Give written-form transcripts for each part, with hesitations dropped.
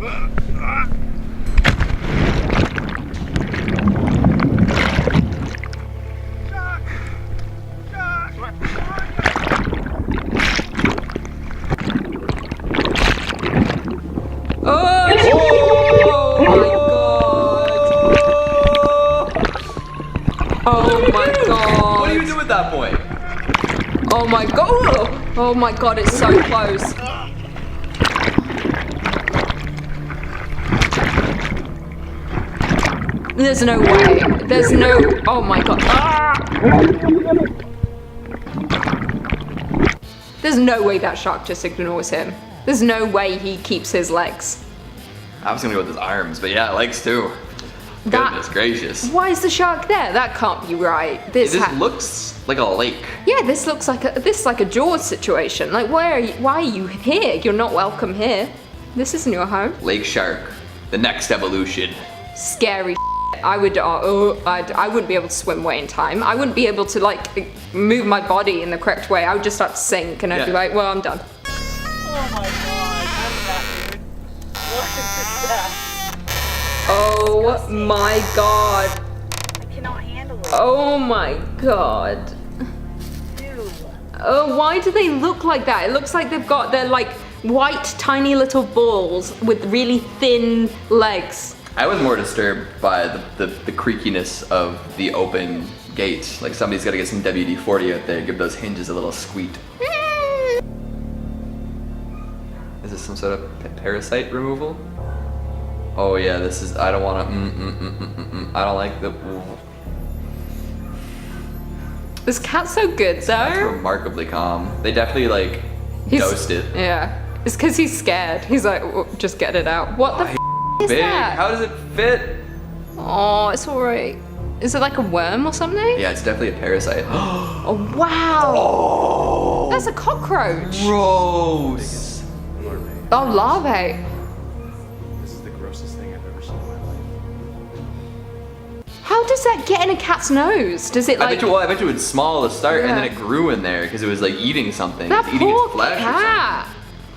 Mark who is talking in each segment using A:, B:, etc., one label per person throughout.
A: Oh my god! Oh my god, it's so close. There's no way. There's no... Oh my god. Ah! There's no way that shark just ignores him. There's no way he keeps his legs.
B: I was gonna go with his arms, but yeah, legs too. Goodness gracious.
A: Why is the shark there? That can't be right.
B: This looks like a lake.
A: Yeah, this looks like a Jaws situation. Like, why are you here? You're not welcome here. This isn't your home.
B: Lake shark, the next evolution.
A: Scary. I wouldn't be able to swim away in time. I wouldn't be able to like move my body in the correct way. I would just start to sink, and I'd be like, well, I'm done.
C: Oh my god, what is that, dude? What is that?
A: Oh my god.
C: I cannot handle it.
A: Oh my god.
C: Dude.
A: Oh, why do they look like that? It looks like they're like white, tiny little balls with really thin legs.
B: I was more disturbed by the creakiness of the open gate. Like somebody's gotta get some WD-40 out there, give those hinges a little squeak. Is this some sort of parasite removal? Oh yeah, this is, I don't wanna, I don't like the,
A: This cat's so good though.
B: That's remarkably calm. They definitely like dosed it.
A: Yeah, it's cause he's scared. He's like, oh, just get it out. What the f is
B: big.
A: that?
B: How does it fit?
A: Oh, it's alright. Is it like a worm or something?
B: Yeah, it's definitely a parasite.
A: Oh wow.
B: Oh,
A: that's a cockroach.
B: Gross.
A: Oh, larvae. How does that get in a cat's nose? Does it like...
B: I bet you it's small to start, and then it grew in there because it was like eating something.
A: That
B: eating
A: poor
B: its flesh
A: cat.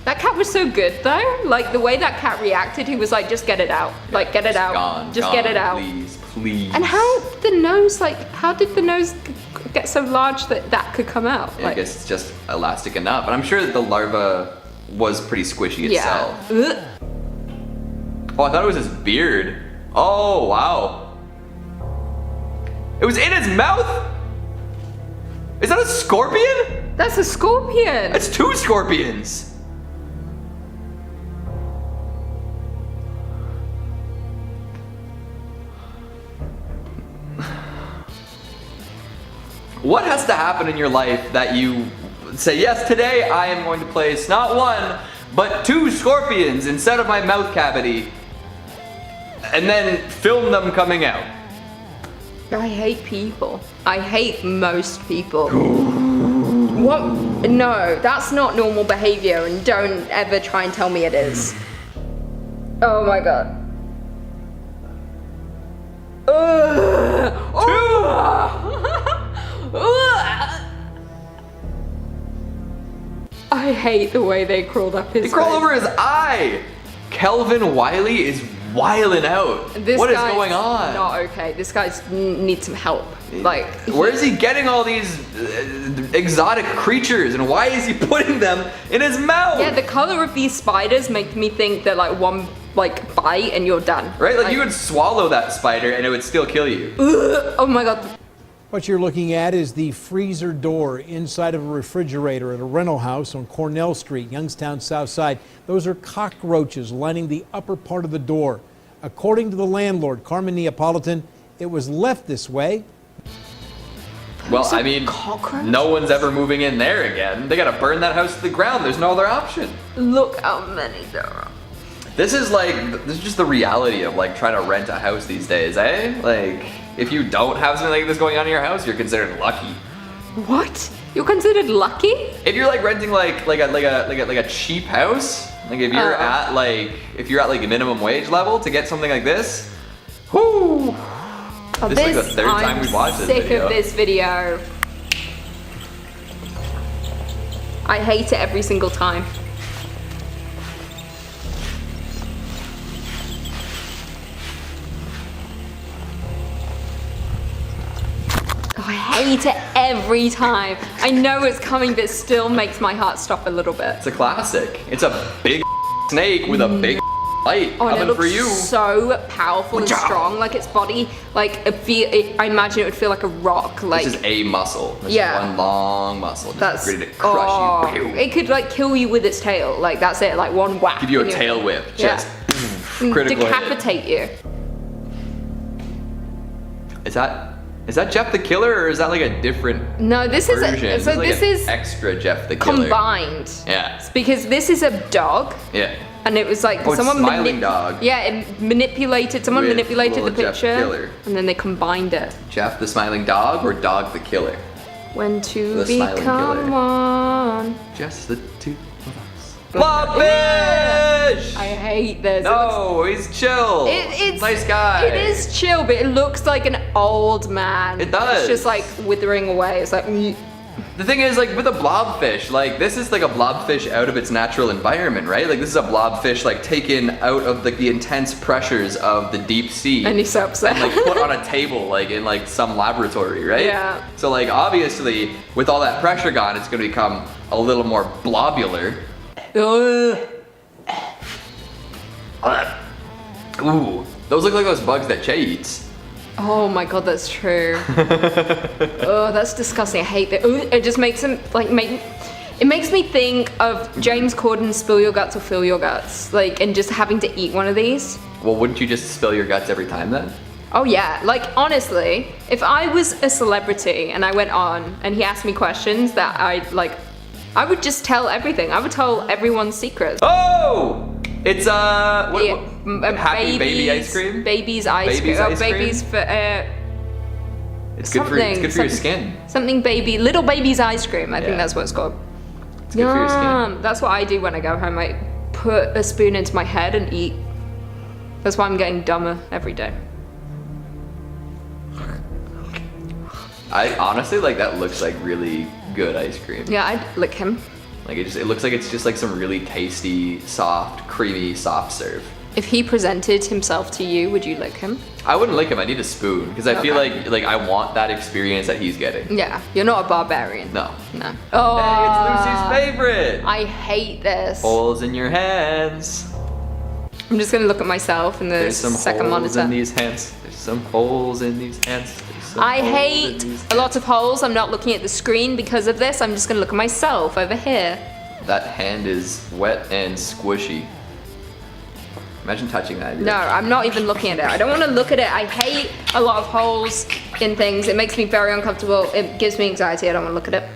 A: That cat was so good though. Like the way that cat reacted, he was like, just get it out. Like get it out. Just get it out.
B: Please, please.
A: And how the nose, like, how did the nose get so large that that could come out?
B: Yeah, I guess it's just elastic enough. And I'm sure that the larva was pretty squishy itself.
A: Yeah.
B: Oh, I thought it was his beard. Oh, wow. It was in his mouth? Is that a scorpion?
A: That's a scorpion.
B: That's two scorpions. What has to happen in your life that you say, yes, today I am going to place not one, but two scorpions instead of my mouth cavity, and then film them coming out?
A: I hate people. I hate most people. What? No, that's not normal behavior, and don't ever try and tell me it is. Oh my god. I hate the way they crawled up his
B: They crawled over his eye. Kelvin Wiley is wilding out. What is going on?
A: Not okay. This guy needs some help. Like,
B: where is he getting all these exotic creatures, and why is he putting them in his mouth?
A: Yeah, the color of these spiders make me think that like one like bite and you're done.
B: Right? Like you would swallow that spider and it would still kill you.
A: Oh my god.
D: What you're looking at is the freezer door inside of a refrigerator at a rental house on Cornell Street, Youngstown, South Side. Those are cockroaches lining the upper part of the door. According to the landlord, Carmen Neapolitan, it was left this way.
B: Well, I mean, no one's ever moving in there again. They gotta burn that house to the ground. There's no other option.
A: Look how many there are.
B: This is just the reality of like trying to rent a house these days, eh? Like, if you don't have something like this going on in your house, you're considered lucky.
A: What? You're considered lucky?
B: If you're like renting like a cheap house, like if you're at like a minimum wage level to get something like this, whoo!
A: Oh,
B: this is like the third time we've watched this video.
A: I'm sick of this video. I hate it every single time. hate it every time. I know it's coming, but it still makes my heart stop a little bit.
B: It's a classic. It's a big snake with a big light
A: Oh, and it
B: coming
A: looks
B: for you.
A: so powerful and strong. Like its body, like I imagine it would feel like a rock. Like
B: This is a muscle. This
A: Yeah.
B: is one long muscle. Just
A: that's
B: ready to crush you.
A: It could like kill you with its tail. Like that's it. Like one whack.
B: Give you a
A: and
B: tail whip. Just critical hit.
A: decapitate you.
B: Is that Jeff the Killer, or is that like a different
A: No, this
B: version?
A: is so
B: like
A: this
B: an
A: is
B: extra Jeff the Killer.
A: combined.
B: Yeah.
A: It's because this is a dog.
B: Yeah.
A: And it was like
B: Oh, it's
A: someone
B: smiling dog.
A: Yeah, it manipulated. Someone
B: With
A: manipulated the
B: little Jeff
A: picture,
B: Killer.
A: and then they combined it.
B: Jeff the Smiling Dog or Dog the Killer?
A: When two
B: The smiling
A: become
B: killer.
A: one.
B: Just the two of us. Blobfish!
A: I hate this.
B: No, he's chill.
A: It's
B: nice guy.
A: It is chill, but it looks like an old man.
B: It does.
A: It's just like withering away. It's like.
B: The thing is, like with a blobfish, like this is like a blobfish out of its natural environment, right? Like this is a blobfish like taken out of like the intense pressures of the deep sea.
A: And he's so upset.
B: And like put on a table like in like some laboratory, right?
A: Yeah.
B: So like obviously with all that pressure gone, it's gonna become a little more globular. Ooh, those look like those bugs that Che eats.
A: Oh my god, that's true. Oh, that's disgusting. I hate that. Ooh, it just makes him like it makes me think of James Corden's Spill Your Guts or Fill Your Guts, like, and just having to eat one of these.
B: Well, wouldn't you just spill your guts every time then?
A: Oh yeah, like honestly, if I was a celebrity and I went on and he asked me questions that I would just tell everything. I would tell everyone's secrets.
B: Oh! It's happy baby
A: babies-
B: ice cream?
A: Baby's ice
B: Baby's
A: cream.
B: ice cream?
A: Babies for
B: It's good for your skin.
A: Something baby, little baby's ice cream. I think
B: Yeah.
A: that's what it's called.
B: It's good for your skin.
A: That's what I do when I go home. I put a spoon into my head and eat. That's why I'm getting dumber every day.
B: I honestly like that looks like really good ice cream.
A: Yeah, I'd lick him.
B: Like it looks like it's just like some really tasty, soft, creamy soft serve.
A: If he presented himself to you, would you lick him?
B: I wouldn't lick him. I need a spoon because I feel
A: Okay.
B: like I want that experience that he's getting.
A: Yeah, you're not a barbarian.
B: No.
A: No.
B: Hey,
A: Oh,
B: it's Lucy's favorite.
A: I hate this.
B: Holes in your hands.
A: I'm just gonna look at myself in the
B: There's some
A: second
B: holes
A: monitor.
B: in these hands. There's some holes in these hands. There's some
A: I
B: holes in
A: hate
B: these
A: a lot of holes. I'm not looking at the screen because of this. I'm just gonna look at myself over here.
B: That hand is wet and squishy. Imagine touching that.
A: No, I'm not even looking at it. I don't want to look at it. I hate a lot of holes in things. It makes me very uncomfortable. It gives me anxiety. I don't want to look at it.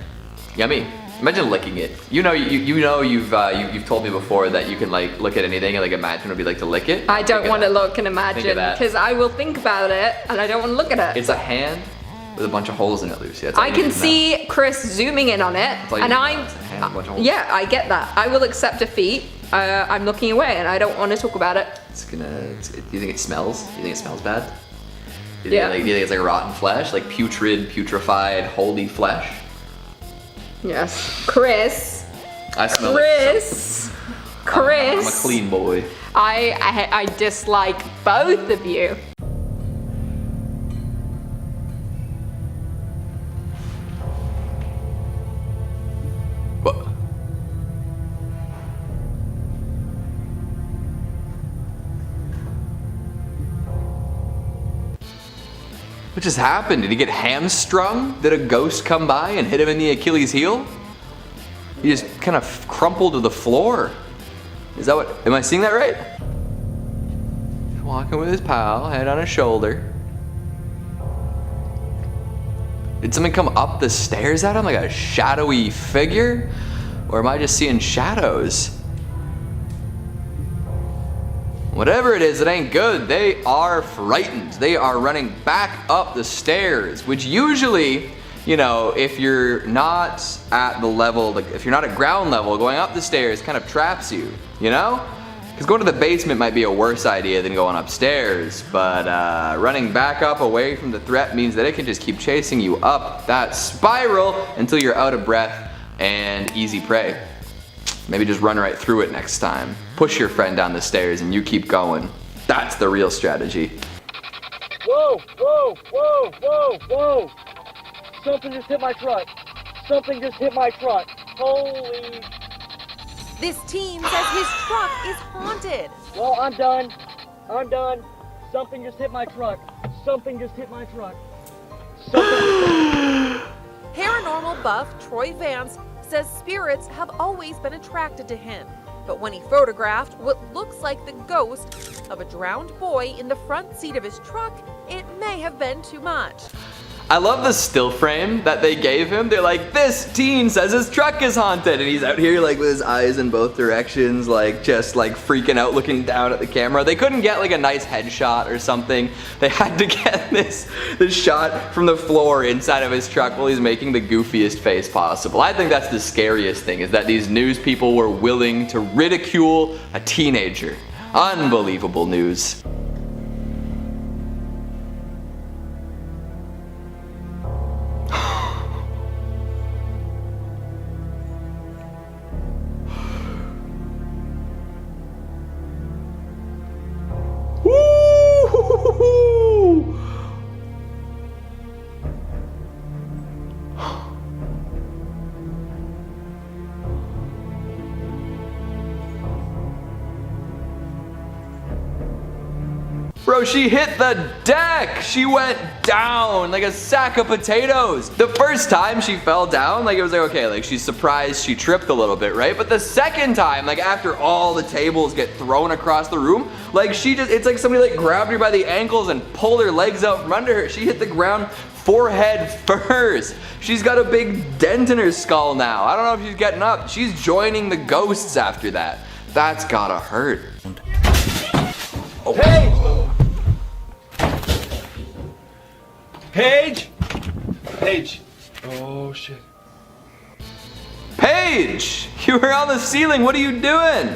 B: Yummy. Imagine licking it. You know you've told me before that you can like look at anything and like imagine what it'd be like to lick it.
A: I don't
B: Think of
A: want to
B: that.
A: look and
B: Think
A: imagine
B: of that.
A: because I will think about it and I don't want to look at it.
B: It's a hand with a bunch of holes in it, Lucy. That's all
A: I
B: you
A: can
B: need to know.
A: see Chris zooming in on it,
B: all you
A: and
B: need to know.
A: I'm
B: It's a hand with a bunch of holes.
A: yeah, I get that. I will accept defeat. I'm looking away, and I don't want to talk about it.
B: Do you think it smells? Do you think it smells bad? Do you
A: Yeah.
B: think it's like rotten flesh, like putrefied, holdy flesh?
A: Yes, Chris.
B: I smell
A: Chris. Chris.
B: I'm a clean boy.
A: I dislike both of you.
B: What? What just happened? Did he get hamstrung? Did a ghost come by and hit him in the Achilles heel? He just kind of crumpled to the floor. Is that what, am I seeing that right? Walking with his pal, head on his shoulder. Did something come up the stairs at him like a shadowy figure? Or am I just seeing shadows? Whatever it is, it ain't good. They are frightened. They are running back up the stairs, which usually, you know, if you're not at the level, like if you're not at ground level, going up the stairs kind of traps you, you know? Because going to the basement might be a worse idea than going upstairs, but running back up away from the threat means that it can just keep chasing you up that spiral until you're out of breath and easy prey. Maybe just run right through it next time. Push your friend down the stairs and you keep going. That's the real strategy.
C: Whoa, whoa, whoa, whoa, whoa. Something just hit my truck. Something just hit my truck. Holy.
E: This teen says his truck is haunted.
C: Well, I'm done. I'm done. Something just hit my truck. Something just hit my truck.
E: Paranormal buff Troy Vance says spirits have always been attracted to him. But when he photographed what looks like the ghost of a drowned boy in the front seat of his truck, it may have been too much.
B: I love the still frame that they gave him. They're like, this teen says his truck is haunted, and he's out here like with his eyes in both directions, like just like freaking out looking down at the camera. They couldn't get like a nice headshot or something. They had to get this shot from the floor inside of his truck while he's making the goofiest face possible. I think that's the scariest thing, is that these news people were willing to ridicule a teenager. Unbelievable news. Bro, she hit the deck. She went down like a sack of potatoes. The first time she fell down, like it was like, okay, like she's surprised she tripped a little bit, right? But the second time, like after all the tables get thrown across the room, like she just, it's like somebody like grabbed her by the ankles and pulled her legs out from under her. She hit the ground forehead first. She's got a big dent in her skull now. I don't know if she's getting up. She's joining the ghosts after that. That's gotta hurt.
C: Oh. Hey! Paige! Paige. Oh shit.
B: Paige! You were on the ceiling, what are you doing?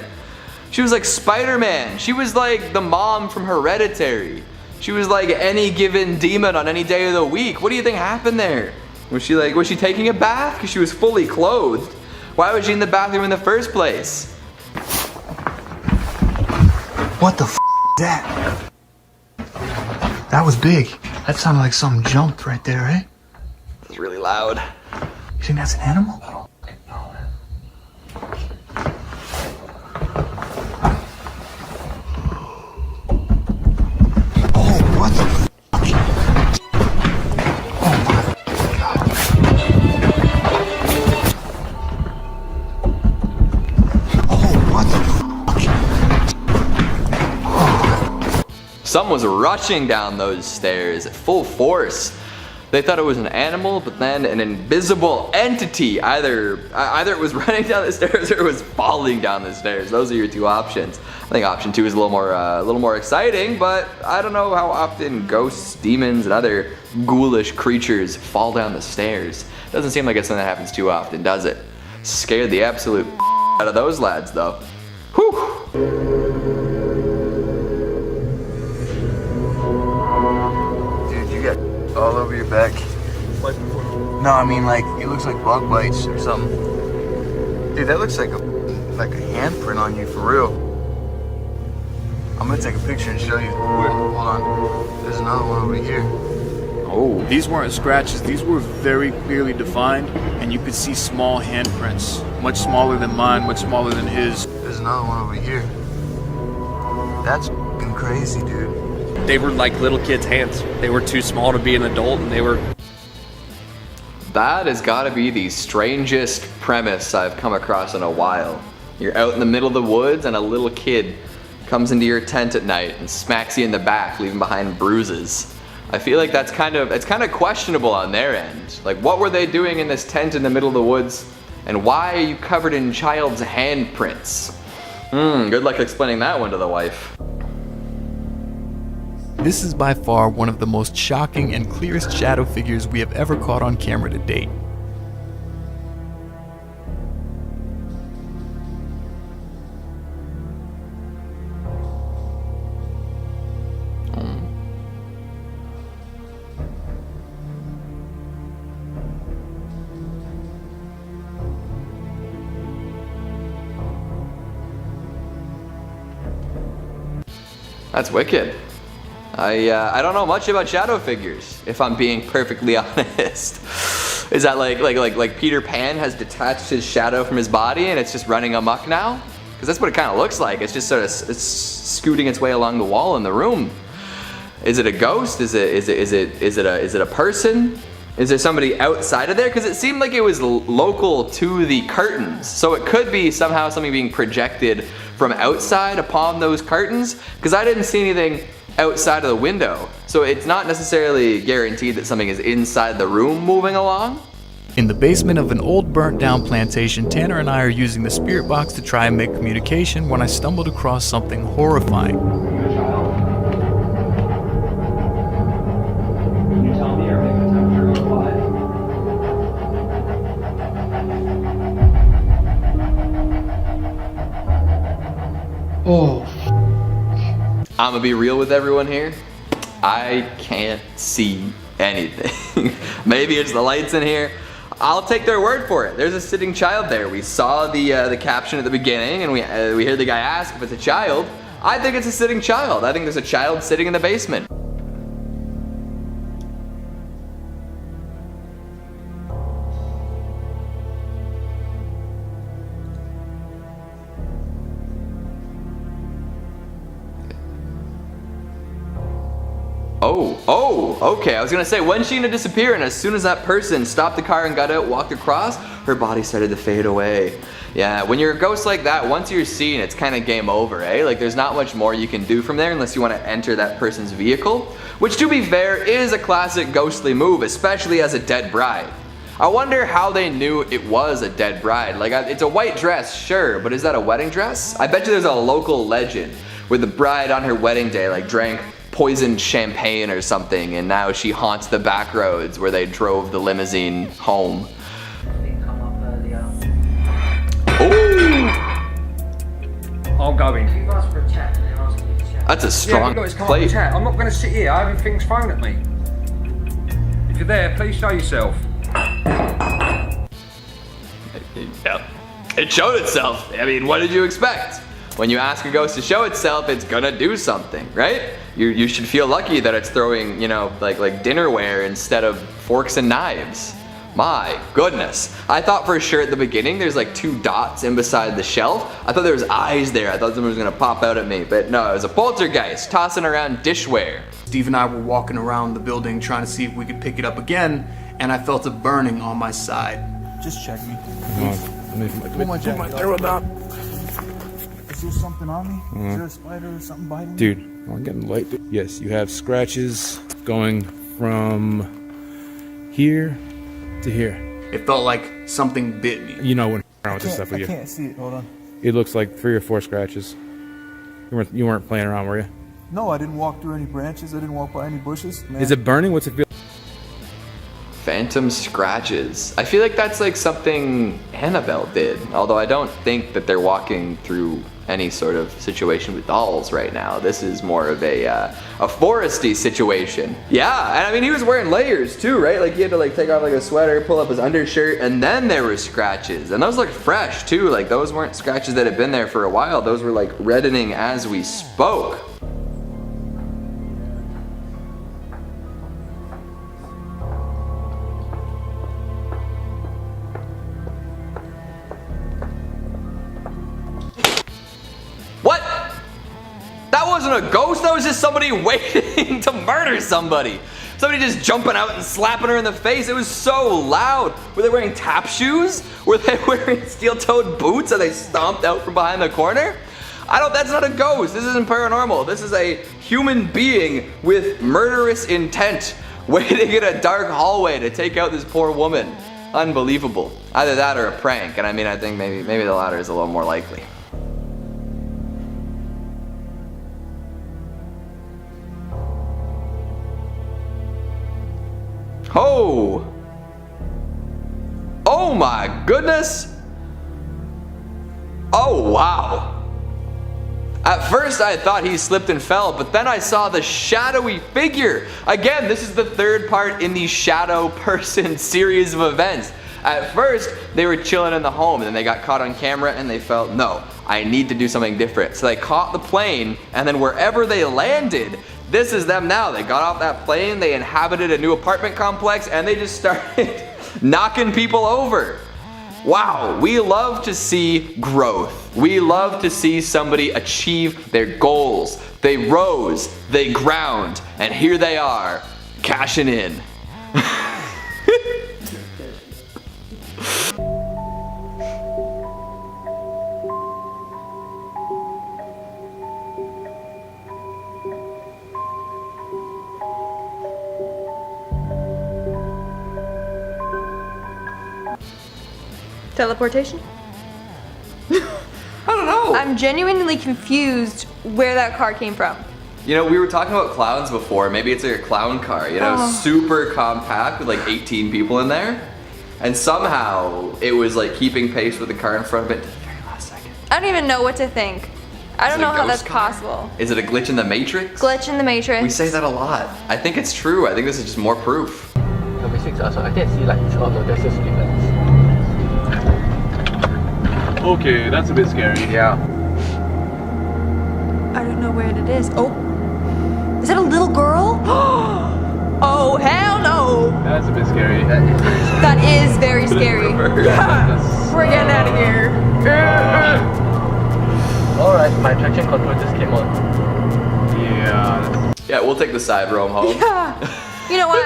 B: She was like Spider-Man. She was like the mom from Hereditary. She was like any given demon on any day of the week. What do you think happened there? Was she taking a bath? Because she was fully clothed. Why was she in the bathroom in the first place?
F: What the f is that? That was big. That sounded like something jumped right there, eh?
B: It was really loud.
F: You think that's an animal? I don't know, man. Oh, what the f? Oh my God. Oh, what the f?
B: Someone was rushing down those stairs at full force. They thought it was an animal, but then an invisible entity. Either it was running down the stairs or it was falling down the stairs. Those are your two options. I think option 2 is a little more exciting, but I don't know how often ghosts, demons, and other ghoulish creatures fall down the stairs. Doesn't seem like it's something that happens too often, does it? Scared the absolute out of those lads, though. Whew.
F: All over your back.
C: What?
F: No, I mean like it looks like bug bites or something. Dude, that looks like a handprint on you for real. I'm gonna take a picture and show you. Hold on. There's another one over here.
B: Oh.
G: These weren't scratches, these were very clearly defined, and you could see small handprints. Much smaller than mine, much smaller than his.
F: There's another one over here. That's f***ing crazy, dude.
H: They were like little kids' hands. They were too small to be an adult, and they were...
B: That has got to be the strangest premise I've come across in a while. You're out in the middle of the woods and a little kid comes into your tent at night and smacks you in the back, leaving behind bruises. I feel like it's kind of questionable on their end. Like, what were they doing in this tent in the middle of the woods? And why are you covered in child's handprints? Good luck explaining that one to the wife.
I: This is by far one of the most shocking and clearest shadow figures we have ever caught on camera to date.
B: That's wicked. I don't know much about shadow figures, if I'm being perfectly honest. Is that like Peter Pan has detached his shadow from his body and it's just running amok now? Because that's what it kind of looks like. It's just sort of scooting its way along the wall in the room. Is it a ghost? Is it a person? Is there somebody outside of there? Because it seemed like it was local to the curtains. So it could be somehow something being projected from outside upon those curtains. Because I didn't see anything outside of the window. So it's not necessarily guaranteed that something is inside the room moving along.
I: In the basement of an old burnt down plantation, Tanner and I are using the spirit box to try and make communication when I stumbled across something horrifying.
C: Can you tell me or make the temperature go by?
B: Oh. I'm gonna be real with everyone here. I can't see anything. Maybe it's the lights in here. I'll take their word for it. There's a sitting child there. We saw the caption at the beginning, and we heard the guy ask if it's a child. I think it's a sitting child. I think there's a child sitting in the basement. Oh, okay. I was gonna say, when's she gonna disappear? And as soon as that person stopped the car and got out, walked across, her body started to fade away. Yeah, when you're a ghost like that, once you're seen, it's kind of game over, eh? Like, there's not much more you can do from there unless you want to enter that person's vehicle, which, to be fair, is a classic ghostly move, especially as a dead bride. I wonder how they knew it was a dead bride. Like, it's a white dress, sure, but is that a wedding dress? I bet you there's a local legend where the bride on her wedding day, like, drank poisoned champagne or something, and now she haunts the back roads where they drove the limousine home. Ooh!
J: I'll go in.
C: You've asked for a chat, and they're asking you to chat.
B: That's a strong plate.
J: Chat. I'm not going to sit here having things thrown at me. If you're there, please show yourself.
B: Yep. It showed itself. I mean, what did you expect? When you ask a ghost to show itself, it's gonna do something, right? You should feel lucky that it's throwing, you know, like dinnerware instead of forks and knives. My goodness. I thought for sure at the beginning there's like 2 dots in beside the shelf. I thought there was eyes there. I thought someone was gonna pop out at me, but no, it was a poltergeist tossing around dishware.
I: Steve and I were walking around the building trying to see if we could pick it up again, and I felt a burning on my side.
G: Just check me.
F: Pull my jacket up. Is there something on me? Is there a spider or something biting me?
K: Dude, I'm getting light. Yes, you have scratches going from here to here.
I: It felt like something bit me.
K: You know when around with this stuff with you.
F: I can't see it. Hold on.
K: It looks like 3 or 4 scratches. You weren't playing around, were you?
F: No, I didn't walk through any branches. I didn't walk by any bushes. Man.
K: Is it burning? What's it feel?
B: Phantom scratches. I feel like that's like something Annabelle did, although I don't think that they're walking through any sort of situation with dolls right now. This is more of a foresty situation. Yeah, and I mean he was wearing layers too, right? Like he had to like take off like a sweater, pull up his undershirt, and then there were scratches. And those looked fresh too. Like those weren't scratches that had been there for a while. Those were like reddening as we spoke. Wasn't a ghost, that was just somebody waiting to murder somebody. Somebody just jumping out and slapping her in the face. It was so loud. Were they wearing tap shoes? Were they wearing steel-toed boots and they stomped out from behind the corner? That's not a ghost. This isn't paranormal. This is a human being with murderous intent waiting in a dark hallway to take out this poor woman. Unbelievable. Either that or a prank, and I mean I think maybe the latter is a little more likely. Oh! Oh my goodness! Oh wow! At first I thought he slipped and fell, but then I saw the shadowy figure. Again, this is the 3rd part in the shadow person series of events. At first, they were chilling in the home and then they got caught on camera and they felt, no, I need to do something different. So they caught the plane and then wherever they landed, this is them now. They got off that plane, they inhabited a new apartment complex, and they just started knocking people over. Wow, we love to see growth. We love to see somebody achieve their goals. They rose, they ground, and here they are, cashing in.
A: Teleportation?
B: I don't know.
A: I'm genuinely confused where that car came from.
B: You know, we were talking about clowns before. Maybe it's like a clown car, you know, super compact with like 18 people in there. And somehow it was like keeping pace with the car in front of it to the very last second.
A: I don't even know what to think. I don't know how that's possible.
B: Is it a glitch in the Matrix?
A: Glitch in the Matrix.
B: We say that a lot. I think it's true. I think this is just more proof.
C: Number 6 also, I think I see like throughout the desert streetlights.
G: Okay, that's a bit scary.
B: Yeah.
A: I don't know where it is. Oh. Is that a little girl? Oh, hell no.
G: That's a bit scary.
A: That is very scary. Yeah. We're getting out of here.
C: Alright, my traction control just came on.
G: Yeah.
B: Yeah, we'll take the side roam home.
A: Yeah. You know what?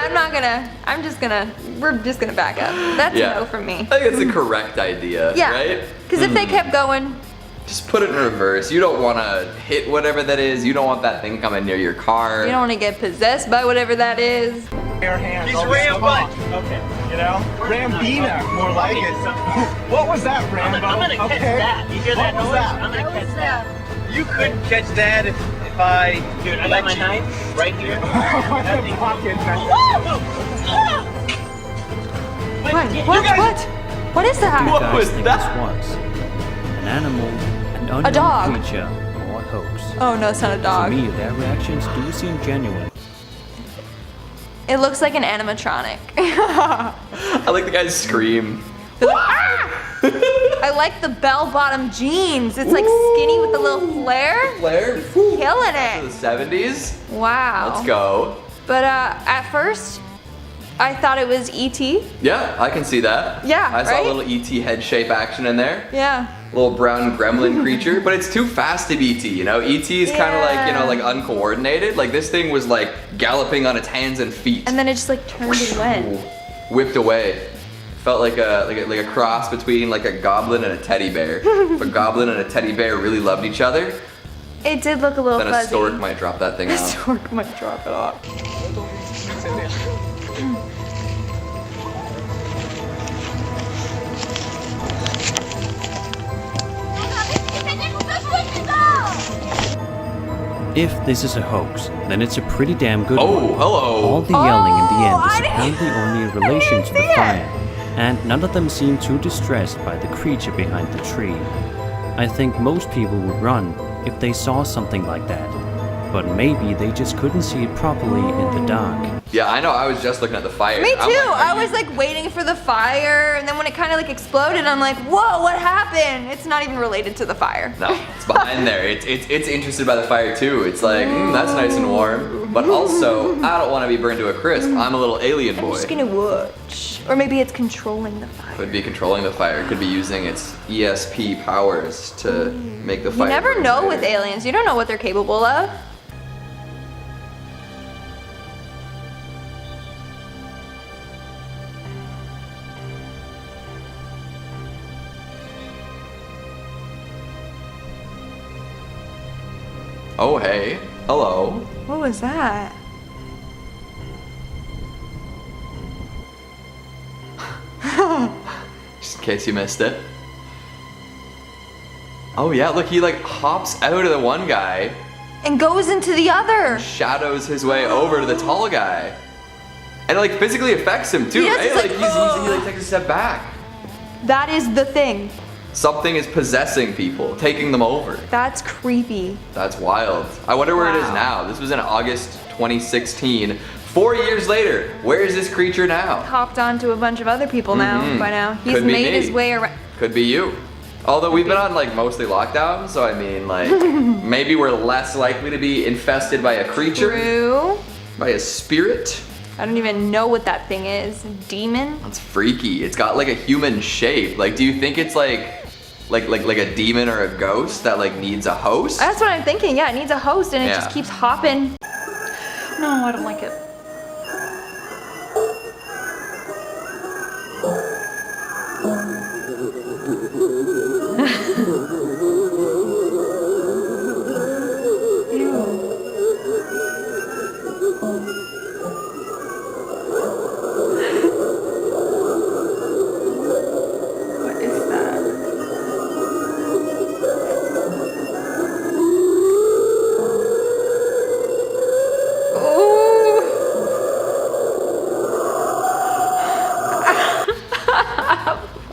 A: We're just gonna back up. That's a no from me.
B: I think it's the correct idea,
A: Yeah.
B: right?
A: Because if they kept going,
B: just put it in reverse. You don't want to hit whatever that is. You don't want that thing coming near your car.
A: you don't want to get possessed by whatever that is.
L: He's Rambo. Okay, you know? Rambina, more like it. What was that, Rambo?
C: I'm gonna catch that. You hear that noise? I'm gonna catch that.
L: You couldn't catch that if I...
C: Dude, I got my knife right here.
A: What is that?
B: What was that?
M: An animal, an unknown
A: A dog.
M: creature, or a hoax.
A: Oh no, it's not a dog.
M: To me, their reactions do seem genuine.
A: It looks like an animatronic.
B: I like the guy's scream.
A: They're like, ah! I like the bell-bottom jeans. It's like skinny with a little flare.
B: Flare?
A: Killing
B: To
A: it.
B: the 70s?
A: Wow.
B: Let's go.
A: But at first, I thought it was E.T.
B: Yeah, I can see that.
A: Yeah,
B: I saw
A: right?
B: a little ET head shape action in there.
A: Yeah.
B: Little brown gremlin creature, but it's too fast to be ET, you know? ET is kind of like, you know, like uncoordinated. Like this thing was like galloping on its hands and feet.
A: And then it just like turned and went.
B: Whipped away. Felt like a cross between like a goblin and a teddy bear. If a goblin and a teddy bear really loved each other,
A: It did look a little
B: then
A: fuzzy.
B: a stork might drop that thing
A: A
B: off.
A: stork might drop it off.
M: If this is a hoax, then it's a pretty damn good
B: Oh,
M: one.
B: hello.
M: All the yelling in the end
A: I
M: is
A: didn't-
M: apparently only in relation to the
A: see it.
M: fire, and none of them seem too distressed by the creature behind the tree. I think most people would run if they saw something like that, but maybe they just couldn't see it properly in the dark.
B: Yeah, I know, I was just looking at the fire.
A: Me too.
B: I'm like,
A: I was like waiting for the fire, and then when it kind of like exploded, I'm like, whoa, what happened? It's not even related to the fire.
B: No, it's behind there. It's interested by the fire too. It's like, that's nice and warm. But also, I don't want to be burned to a crisp. I'm a little alien
A: I'm
B: boy.
A: just gonna watch. Or maybe it's controlling the fire.
B: Could be controlling the fire. Could be using its ESP powers to make the
A: You
B: fire.
A: never
B: burn
A: know
B: brighter.
A: with aliens. You don't know what they're capable of.
B: Oh, hey. Hello.
A: What was that?
B: Just in case you missed it. Oh yeah, look, he like hops out of the one guy,
A: And goes into the other.
B: shadows his way over to the tall guy. And it like physically affects him too,
A: He does,
B: right?
A: he's
B: Like
A: like,
B: he like takes a step back.
A: That is the thing.
B: Something is possessing people, taking them over.
A: That's creepy.
B: That's wild. I wonder where it is
A: Wow.
B: now. This was in August 2016. 4 years later, where is this creature now?
A: Hopped onto a bunch of other people now,
B: Mhm.
A: by now. He's
B: Could be
A: made
B: me.
A: his way around.
B: Could be you. Although we've been on like mostly lockdown, so I mean like maybe we're less likely to be infested by a creature,
A: True.
B: by a spirit.
N: I don't even know what that thing is. Demon?
B: That's freaky. It's got like a human shape. Like, do you think it's like a demon or a ghost that like needs a host?
N: That's what I'm thinking. Yeah, it needs a host and it
B: Yeah.
N: just keeps hopping. No, I don't like it. What is that?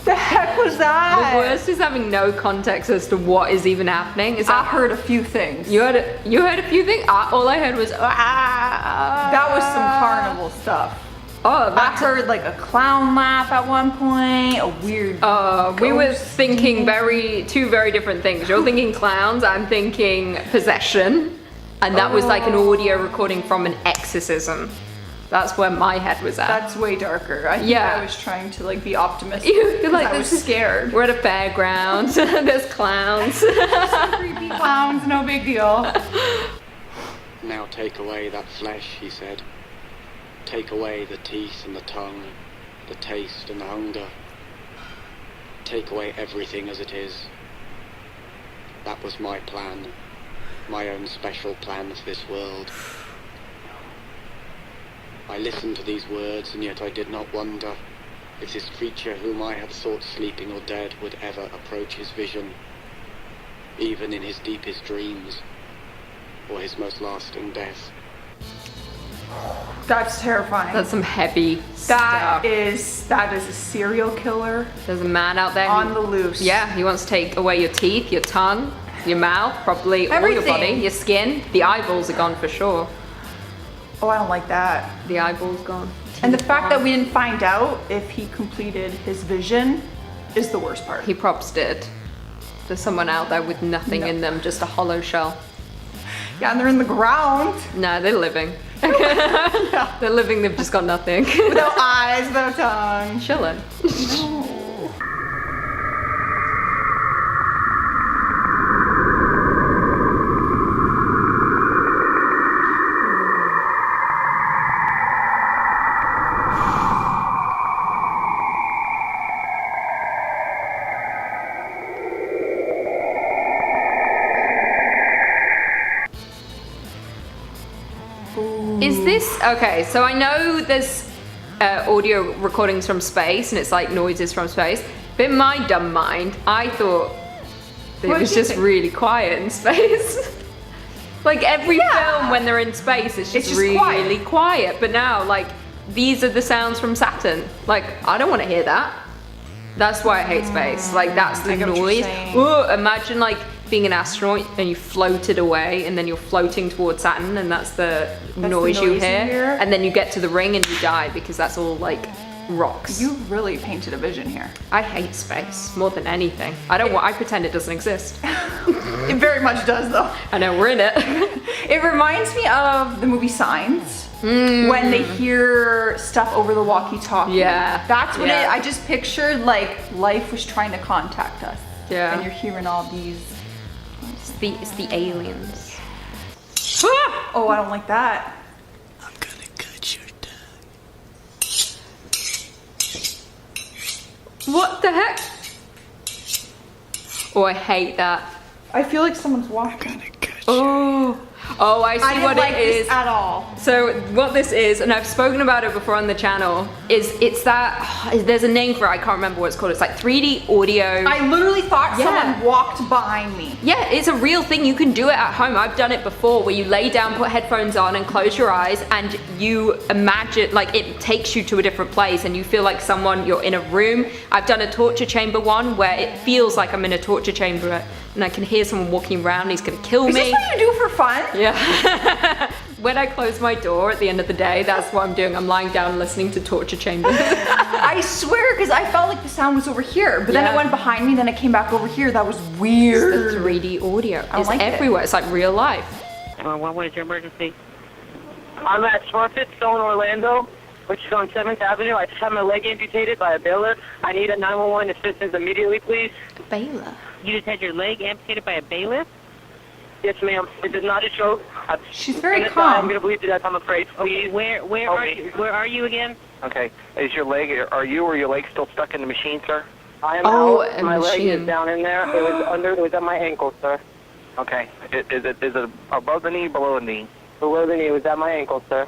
N: The heck was that?
A: The worst is having no context as to what is even happening.
N: I heard a few things.
A: You heard a few things? All I heard was
N: That was some carnival stuff.
A: Oh,
N: I heard like a clown laugh at one point, a weird
A: we were
N: ghost
A: thinking two very different things. You're thinking clowns, I'm thinking possession. And that was like an audio recording from an exorcism. That's where my head was at.
N: That's way darker. I think I was trying to like be optimistic.
A: You're like,
N: I was scared.
A: We're at a fairground. There's clowns.
N: Creepy clowns, no big deal.
O: Now take away that flesh, he said. Take away the teeth and the tongue, the taste and the hunger. Take away everything as it is. That was my plan. My own special plan for this world. I listened to these words, and yet I did not wonder if this creature whom I had thought sleeping or dead would ever approach his vision, even in his deepest dreams, or his most lasting death.
N: That's terrifying.
A: That's some heavy
N: That
A: stuff.
N: is a serial killer.
A: There's a man out there
N: on the loose.
A: Yeah, he wants to take away your teeth, your tongue, your mouth, probably all your body,
N: Everything.
A: your skin. The eyeballs are gone for sure.
N: Oh, I don't like that.
A: The eyeball's gone.
N: And the fact that we didn't find out if he completed his vision is the worst part.
A: He props did. There's someone out there with nothing in them, just a hollow shell.
N: Yeah, and they're in the ground.
A: No, they're living. They're living, they've just got nothing.
N: Without eyes, without tongue.
A: Chilling. Is this okay? So I know there's audio recordings from space and it's like noises from space, but in my dumb mind, I thought it
N: What
A: was
N: did you
A: just
N: think?
A: really quiet in space. Like every film when they're in space, it's just really quiet. But now, like, these are the sounds from Saturn. Like, I don't want to hear that. That's why I hate space. Like, that's the
N: I get what you're
A: noise.
N: saying.
A: Ooh, imagine like being an astronaut and you floated away and then you're floating towards Saturn and that's the noise you hear. And then you get to the ring and you die because that's all like rocks.
N: You really painted a vision here.
A: I hate space more than anything. I pretend it doesn't exist.
N: It very much does though.
A: I know, we're in it.
N: It reminds me of the movie Signs. When they hear stuff over the walkie-talkie.
A: Yeah.
N: That's what
A: Yeah.
N: I just pictured, like life was trying to contact us.
A: Yeah.
N: And you're hearing all these.
A: It's the aliens.
N: Oh, I don't like that.
A: What the heck? Oh, I hate that.
N: I feel like someone's walking.
A: Oh, I see
N: I didn't
A: what
N: like
A: it is.
N: this at all.
A: So what this is, and I've spoken about it before on the channel, it's that, there's a name for it, I can't remember what it's called. It's like 3D audio.
N: I literally thought
A: Yeah.
N: someone walked behind me.
A: Yeah, it's a real thing. You can do it at home. I've done it before where you lay down, put headphones on and close your eyes and you imagine, like it takes you to a different place and you feel like you're in a room. I've done a torture chamber one where it feels like I'm in a torture chamber and I can hear someone walking around, he's gonna kill me.
N: Is this what you do for fun?
A: Yeah. When I close my door at the end of the day, that's what I'm doing. I'm lying down listening to torture chambers.
N: I swear, because I felt like the sound was over here, but then it went behind me, then it came back over here. That was weird.
A: It's the 3D audio.
N: I
A: It's
N: like it.
A: everywhere. It's like real life.
P: What was your emergency?
C: I'm at Smurfit Stone, Orlando, which is on 7th Avenue. I just had my leg amputated by a bailiff. I need a 911 assistance immediately, please.
A: Bailiff?
C: You just had your leg amputated by a bailiff? Yes, ma'am. It is not a joke.
N: She's very calm.
C: I'm going to bleed to death, I'm afraid. Please.
P: Where are you again?
L: Okay. Is your leg, are you or your leg still stuck in the machine, sir?
C: I am out. My leg is down in there. It was at my ankle, sir.
L: Okay. Is it above the knee, below the knee?
C: Below the knee. It was at my ankle, sir.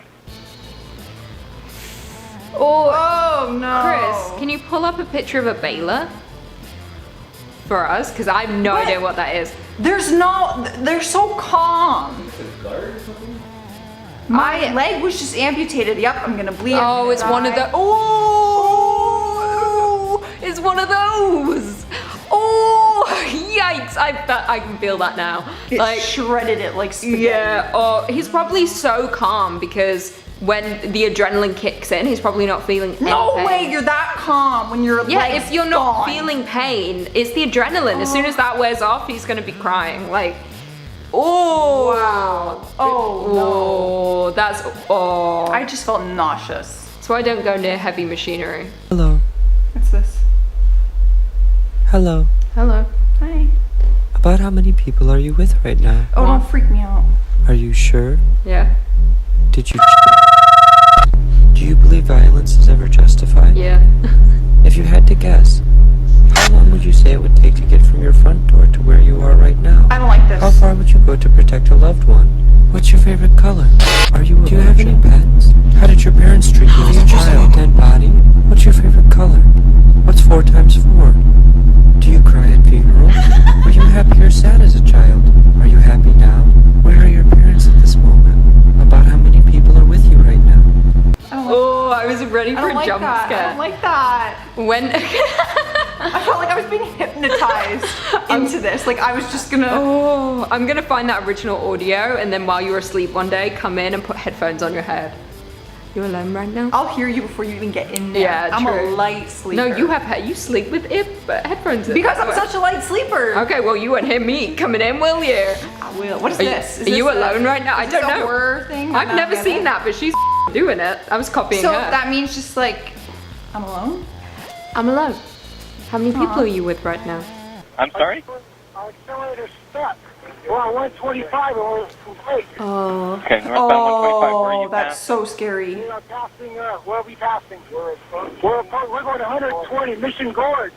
A: Oh
N: no.
A: Chris, can you pull up a picture of a bailiff for us? Because I have no idea what that is.
N: They're so calm. My leg was just amputated. Yep, I'm gonna bleed.
A: Oh, it's one of the. Oh, it's one of those. Oh, yikes! I can feel that now.
N: It shredded it like spaghetti.
A: Yeah. Oh, he's probably so calm because when the adrenaline kicks in, he's probably not feeling any
N: No
A: pain.
N: way, you're that calm when you're
A: if you're not feeling pain, it's the adrenaline. As soon as that wears off, he's gonna be crying. Like, oh
N: wow. Oh no.
A: I
N: just felt nauseous.
A: So I don't go near heavy machinery.
Q: Hello.
N: What's this?
Q: Hello.
A: Hello.
N: Hi.
Q: About how many people are you with right now?
N: Oh, don't freak me out.
Q: Are you sure?
A: Yeah.
Q: Did you? Do you believe violence is ever justified?
A: Yeah.
Q: If you had to guess, how long would you say it would take to get from your front door to where you are right now?
N: I don't like this.
Q: How far would you go to protect a loved one? What's your favorite color? Do you have any pets? How did your parents treat you as a child? Dead body? What's your favorite color? What's 4 times 4? Do you cry at funerals? Were you happy or sad as a child? Are you happy now? Where are your parents at this moment? About how many people are with you right now?
A: Oh, I was ready for a jump scare.
N: I don't like that.
A: When
N: I felt like I was being hypnotized into this. Like I was just gonna.
A: Oh, I'm gonna find that original audio, and then while you're asleep one day, come in and put headphones on your head. You alone right now?
N: I'll hear you before you even get in there.
A: Yeah,
N: I'm
A: true.
N: a light sleeper.
A: No, you sleep with headphones in.
N: Because I'm such a light sleeper.
A: Okay, well you won't hear me coming in, will you?
N: I will. What is this?
A: Are you alone right now? I don't know.
N: Horror thing?
A: I've never seen that, but she's doing it. I was copying her.
N: So that means just like, I'm alone?
A: I'm alone. How many people are you with right now?
L: I'm sorry?
C: Our accelerator's stuck. We're on 125 and we're complete.
A: Oh.
L: Okay, northbound 125, where are you
N: that's
L: passing?
N: so scary.
C: We are passing, where are we passing? We're going 120, Mission Gorge.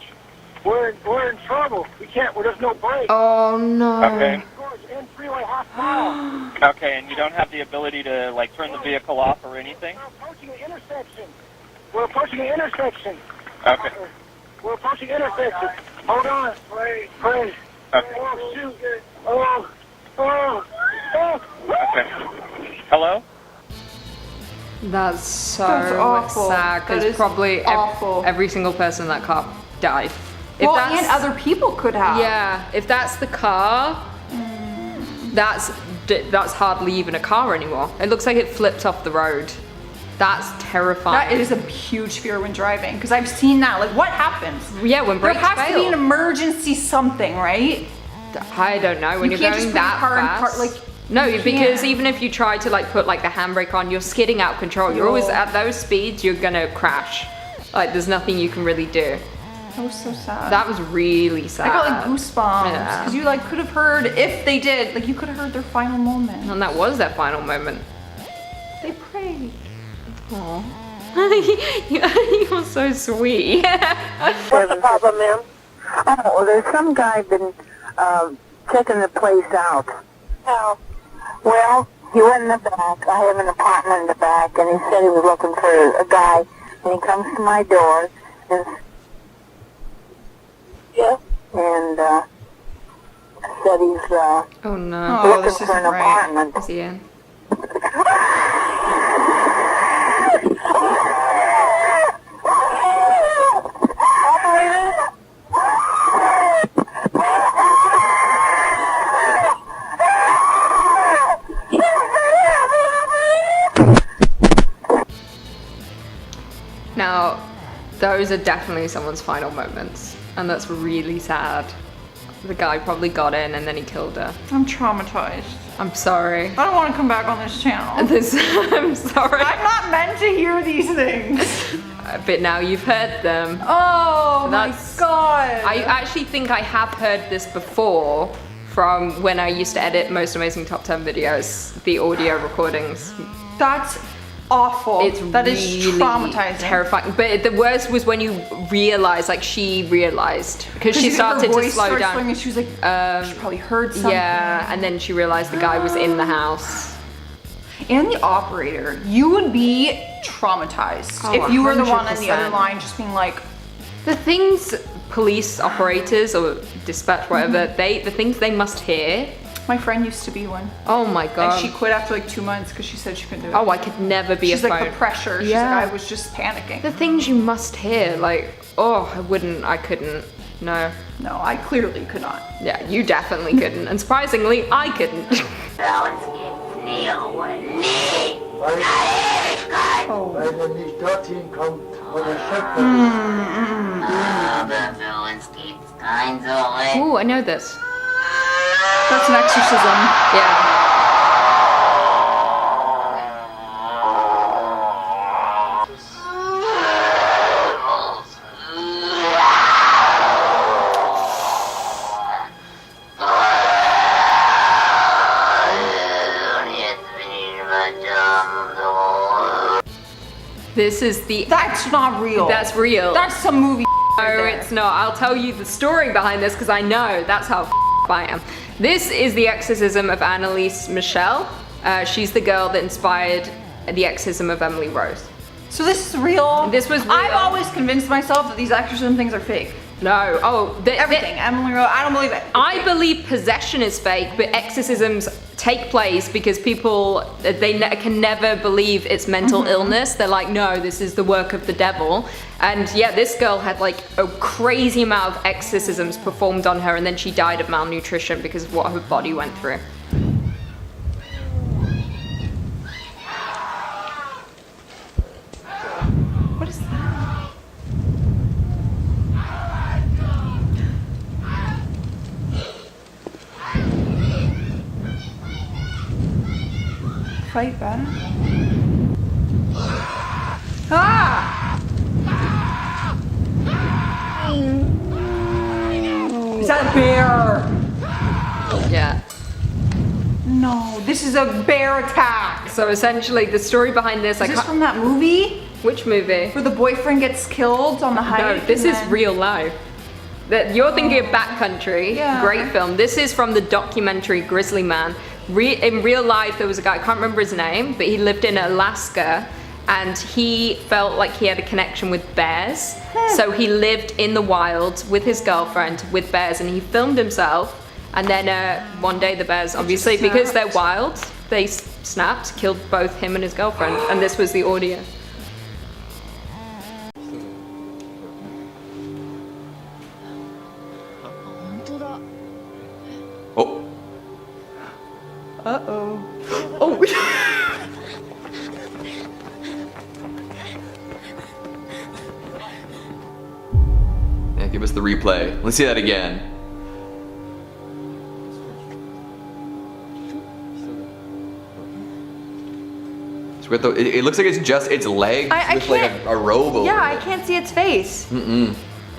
C: We're in trouble. We can't, there's no break.
A: Oh no.
L: Okay.
C: Gorge and freeway half mile.
L: Okay, and you don't have the ability to, like, turn the vehicle off or anything?
C: We're approaching the intersection.
L: Okay.
C: We're approaching the intersection. Hold on. Pray.
L: Okay.
C: Oh, shoot. Oh.
L: Okay. Hello?
A: That's so
N: awful.
A: sad,
N: That
A: because
N: is
A: probably
N: awful.
A: every single person in that car died.
N: Well, and other people could have.
A: Yeah, if that's the car, that's hardly even a car anymore. It looks like it flipped off the road. That's terrifying.
N: That is a huge fear when driving, because I've seen that. Like, what happens?
A: Yeah, when brakes
N: there has to be
A: fail.
N: an emergency something, right?
A: I don't know. When
N: You
A: you're
N: can't
A: going
N: just put your
A: that
N: car in
A: fast.
N: like,
A: no,
N: you
A: because
N: can't.
A: even if you try to like put like the handbrake on, you're skidding out of control. You're always at those speeds, you're gonna crash. Like there's nothing you can really do.
N: That was so sad.
A: That was really sad.
N: I got like goosebumps
A: Yeah.
N: because you like could have heard, if they did, like you could have heard their final moment.
A: And that was their final moment.
N: They prayed.
A: Aww. You're so sweet.
R: What's the problem, ma'am? Oh, there's some guy been checking the place out. Oh. Well, he went in the back. I have an apartment in the back, and he said he was looking for a guy. And he comes to my door, and said he's
A: oh no.
R: looking for an apartment.
A: Is he in? Now, those are definitely someone's final moments, and that's really sad. The guy probably got in and then he killed her.
N: I'm traumatized.
A: I'm sorry.
N: I don't want to come back on this channel.
A: I'm sorry.
N: I'm not meant to hear these things.
A: But now you've heard them.
N: Oh my god.
A: I actually think I have heard this before from when I used to edit Most Amazing Top 10 videos, the audio recordings.
N: That's awful. That is
A: really
N: traumatizing.
A: Terrifying. But the worst was when you realize, like she realized, because she started to slow down.
N: And she was like, she probably heard something.
A: Yeah, and then she realized the guy was in the house.
N: And the operator, you would be traumatized if you were the one on the other
A: 100%.
N: line just being like,
A: the things police operators or dispatch, whatever, the things they must hear.
N: My friend used to be one.
A: Oh my god.
N: And she quit after like 2 months because she said she couldn't do it.
A: Oh, I could never be
N: She's
A: a
N: like
A: phone.
N: the pressure. She's like, I was just panicking.
A: The things you must hear, like, oh, I couldn't. No.
N: No, I clearly could not.
A: Yeah, you definitely couldn't. And surprisingly, I couldn't. Ooh, I know this.
N: That's an exorcism.
A: Yeah. This is the...
N: That's not real.
A: That's real.
N: That's some movie.
A: No, it's not. I'll tell you the story behind this because I know that's how I am. This is the exorcism of Annalise Michel. She's the girl that inspired the exorcism of Emily Rose.
N: So this is real?
A: This was real.
N: I've always convinced myself that these exorcism things are fake.
A: No. Oh,
N: everything. Emily Rose, I don't believe it.
A: I believe possession is fake, but exorcisms take place because people, can never believe it's mental illness. They're like, no, this is the work of the devil. And yeah, this girl had like a crazy amount of exorcisms performed on her, and then she died of malnutrition because of what her body went through.
N: What is that? Fight back. Ah! Is that a bear?
A: Yeah.
N: No, this is a bear attack.
A: So essentially, the story behind this,
N: Is this from that movie?
A: Which movie?
N: Where the boyfriend gets killed on the hike?
A: No, this is real life. You're thinking of Backcountry, great film. This is from the documentary Grizzly Man. In real life, there was a guy, I can't remember his name, but he lived in Alaska and he felt like he had a connection with bears. So he lived in the wild with his girlfriend with bears, and he filmed himself. And then one day the bears, obviously, because they're wild, they snapped, killed both him and his girlfriend. And this was the audio.
B: Oh.
N: Uh-oh.
A: Oh.
B: Yeah, give us the replay. Let's see that again. It's with it looks like it's just its legs with like a robe over.
A: Yeah, I can't see its face.
B: Mm-mm.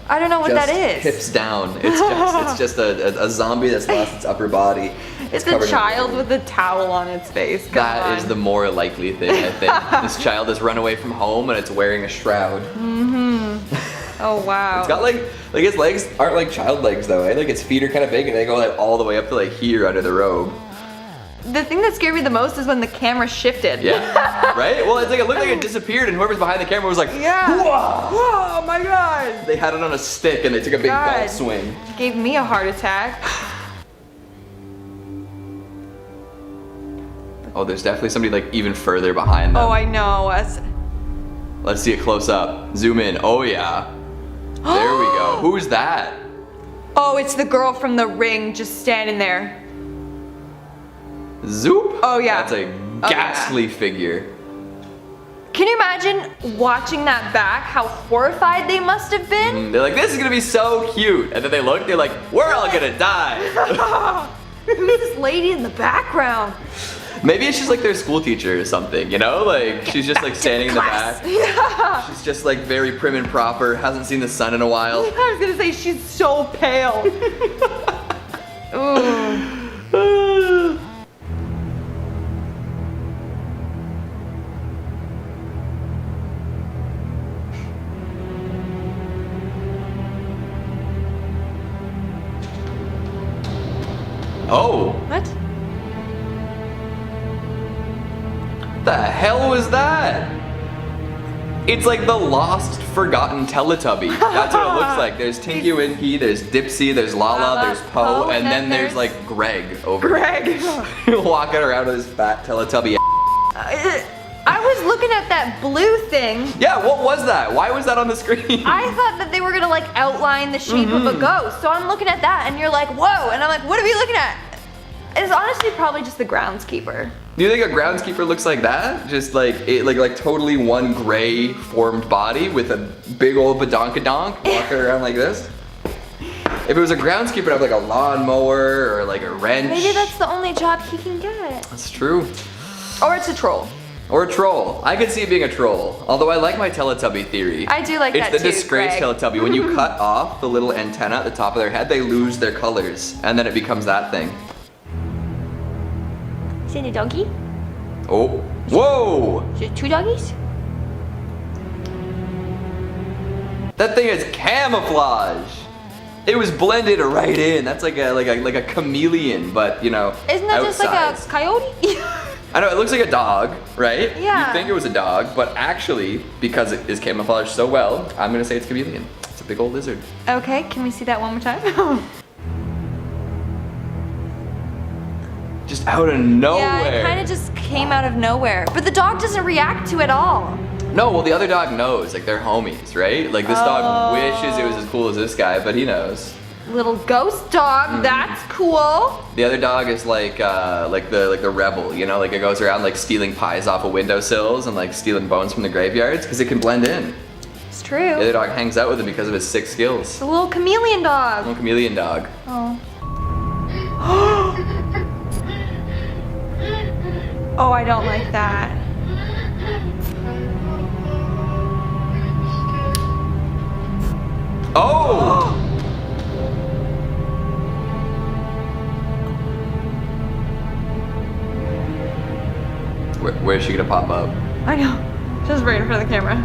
A: I don't know what
B: Just
A: that is.
B: hips down. It's just a zombie that's lost its upper body.
A: It's
B: covered
A: a
B: in
A: child with a towel on its face. Come
B: That is
A: on.
B: the more likely thing, I think. This child has run away from home and it's wearing a shroud.
A: Mm-hmm. Oh wow.
B: It's got like its legs aren't like child legs though, eh? Like its feet are kind of big and they go like all the way up to like here under the robe.
A: The thing that scared me the most is when the camera shifted.
B: Yeah. Right? Well, it's like it looked like it disappeared and whoever's behind the camera was like,
A: Yeah.
B: "Whoa!"
A: Whoa, my god.
B: They had it on a stick and they took a big
A: God.
B: golf swing.
A: Gave me a heart attack.
B: Oh, there's definitely somebody like even further behind them.
A: Oh, I know.
B: Let's see it close up. Zoom in. Oh yeah. There we go. Who's that?
A: Oh, it's the girl from The Ring just standing there.
B: Zoop?
A: Oh yeah.
B: That's a ghastly figure.
A: Can you imagine watching that back? How horrified they must have been?
B: They're like, this is gonna be so cute. And then they look, they're like, we're all gonna die.
A: Who's this lady in the background?
B: Maybe it's just like their school teacher or something, you know? Like, she's just like standing in the back.
A: Yeah.
B: She's just like very prim and proper, hasn't seen the sun in a while.
A: I was gonna say, she's so pale. Ooh.
B: Oh.
A: What?
B: The hell was that? It's like the lost, forgotten Teletubby. That's what it looks like. There's Tinky Winky, there's Dipsy, there's Lala, there's Poe, and then there's like Greg over
A: Greg.
B: walking around with his fat Teletubby.
A: I was looking at that blue thing.
B: Yeah, what was that? Why was that on the screen?
A: I thought that they were gonna like outline the shape of a ghost. So I'm looking at that and you're like, whoa. And I'm like, what are we looking at? It's honestly probably just the groundskeeper.
B: Do you think a groundskeeper looks like that? Just like like totally one gray formed body with a big old badonkadonk walking around like this? If it was a groundskeeper, I'd have like a lawnmower or like a wrench.
A: Maybe that's the only job he can get.
B: That's true.
A: Or it's a troll.
B: Or a troll. I could see it being a troll. Although I like my Teletubby theory.
A: I do like that
B: It's
A: too,
B: the disgraced
A: Greg.
B: Teletubby. When you cut off the little antenna at the top of their head, they lose their colors. And then it becomes that thing.
A: Is it a doggy?
B: Oh. Whoa!
A: Is it two doggies?
B: That thing is camouflage. It was blended right in. That's like a chameleon, but you know,
A: Isn't that just like a
B: outsized.
A: coyote?
B: I know, it looks like a dog, right?
A: Yeah.
B: You'd think it was a dog, but actually, because it is camouflaged so well, I'm gonna say it's a chameleon. It's a big old lizard.
A: Okay, can we see that one more time?
B: Just out of nowhere.
A: Yeah, it kind of just came out of nowhere. But the dog doesn't react to it at all.
B: No, well the other dog knows, like they're homies, right? Like this dog wishes it was as cool as this guy, but he knows.
A: Little ghost dog, that's cool.
B: The other dog is like the rebel, you know, like it goes around like stealing pies off of windowsills and like stealing bones from the graveyards because it can blend in.
A: It's true.
B: The other dog hangs out with him because of his sick skills.
A: It's a little chameleon dog.
B: Little chameleon dog.
A: Oh. Oh, I don't like that.
B: Oh! Where's she gonna pop up?
A: I know. Just right in front of the camera.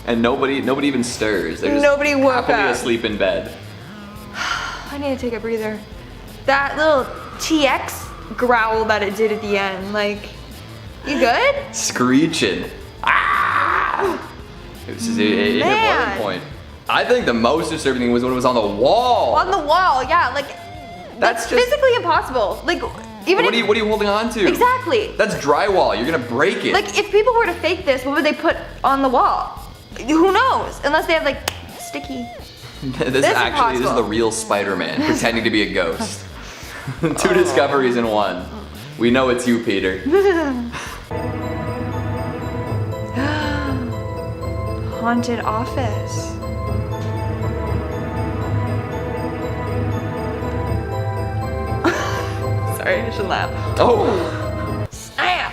B: And nobody even stirs. They're just
A: Nobody woke
B: happily
A: up.
B: asleep in bed.
A: I need to take a breather. That little TX growl that it did at the end, like, you good?
B: Screeching. Ah! It hit
A: Man.
B: boiling point. I think the most disturbing thing was when it was on the wall.
A: On the wall, yeah, like, that's
B: just-
A: physically impossible. Like, even
B: What
A: if,
B: are you holding on to?
A: Exactly.
B: That's drywall. You're gonna break it.
A: Like, if people were to fake this, what would they put on the wall? Who knows? Unless they have, like, sticky.
B: this is
A: impossible.
B: the real Spider-Man pretending to be a ghost. Two discoveries in one. We know it's you, Peter.
A: Haunted office. Sorry, I should laugh.
B: Oh!
A: Snap!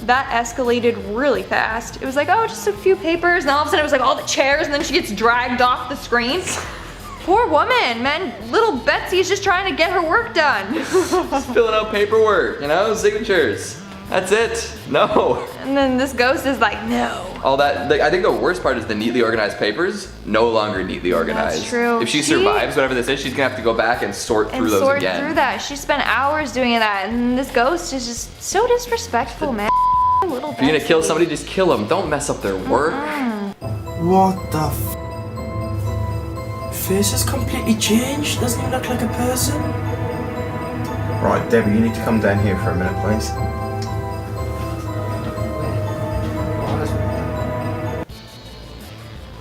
A: That escalated really fast. It was like, oh, just a few papers, and all of a sudden it was like all the chairs, and then she gets dragged off the screen. Poor woman, man. Little Betsy's just trying to get her work done.
B: Just filling out paperwork, you know, signatures. That's it. No.
A: And then this ghost is like, no.
B: All that, like, I think the worst part is the neatly organized papers, no longer neatly organized.
A: That's true.
B: If she survives whatever this is, she's gonna have to go back and sort through those
A: sort
B: again.
A: through that. She spent hours doing that, and this ghost is just so disrespectful, man. Little
B: If you're gonna
A: Betsy.
B: kill somebody, just kill them. Don't mess up their work.
Q: What the f? Face has completely changed. Doesn't he look like a person?
L: Right, Debbie, you need to come down here for a minute, please.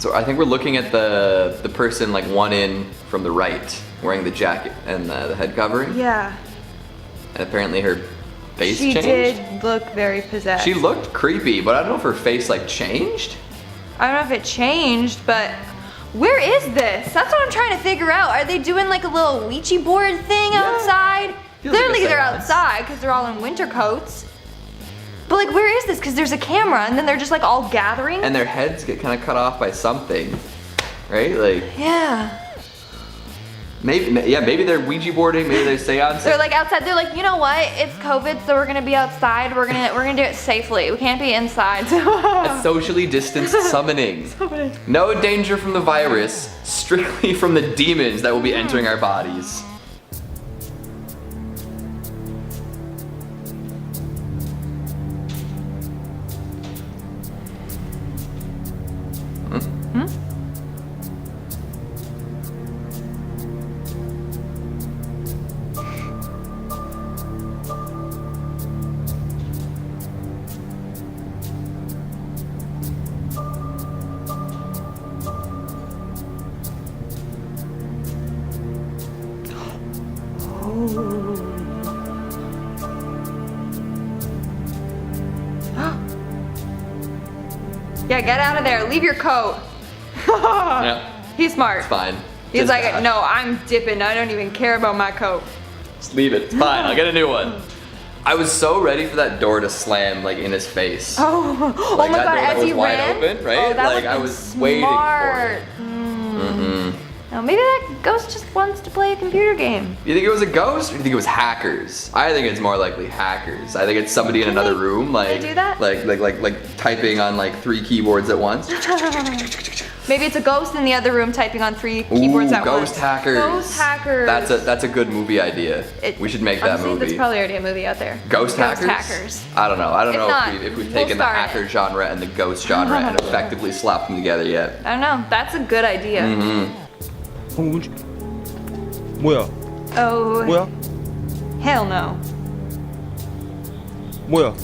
B: So I think we're looking at the person like one in from the right, wearing the jacket and the head covering.
A: Yeah.
B: And apparently her face
A: She
B: changed.
A: did look very possessed.
B: She looked creepy, but I don't know if her face like changed.
A: I don't know if it changed, but where is this? That's what I'm trying to figure out. Are they doing like a little Ouija board thing outside?
B: Feels like a
A: Clearly they're
B: seance.
A: outside because they're all in winter coats. But like, where is this? Because there's a camera and then they're just like all gathering.
B: And their heads get kind of cut off by something, right? Like
A: Yeah.
B: maybe they're Ouija boarding, maybe they're seancing.
A: They're like outside. They're like, you know what? It's COVID, so we're gonna be outside. We're gonna do it safely. We can't be inside.
B: A socially distanced summoning. No danger from the virus, strictly from the demons that will be entering our bodies.
A: Yeah, get out of there. Leave your coat.
B: Yeah,
A: He's smart.
B: it's fine.
A: He's
B: Just
A: like,
B: that.
A: no, I'm dipping. I don't even care about my coat.
B: Just leave it. It's fine. I'll get a new one. I was so ready for that door to slam like in his face.
A: Oh, oh
B: Like
A: my
B: that
A: god,
B: door that
A: as
B: was
A: he
B: wide
A: ran?
B: open, right?
A: Oh, that
B: Like, I
A: would've
B: was
A: been
B: waiting for
A: smart.
B: Mm-mm.
A: No, maybe that ghost just wants to play a computer game.
B: You think it was a ghost, or do you think it was hackers? I think it's more likely hackers. I think it's somebody in another room, like
A: do that?
B: like typing on like 3 keyboards at once.
A: Maybe it's a ghost in the other room typing on 3 keyboards
B: Ooh,
A: at once.
B: ghost hackers.
A: Ghost hackers.
B: That's a good movie idea. We should make that
A: Honestly,
B: movie.
A: That's probably already a movie out there.
B: Ghost hackers?
A: Hackers.
B: I don't know. I don't
A: If
B: know
A: not,
B: if we've
A: we'll
B: taken the
A: star in
B: hacker genre and the ghost genre and effectively slapped them together yet.
A: I don't know. That's a good idea.
B: Mm-hmm.
S: Well.
A: Oh.
S: Well.
A: Hell no.
S: Well.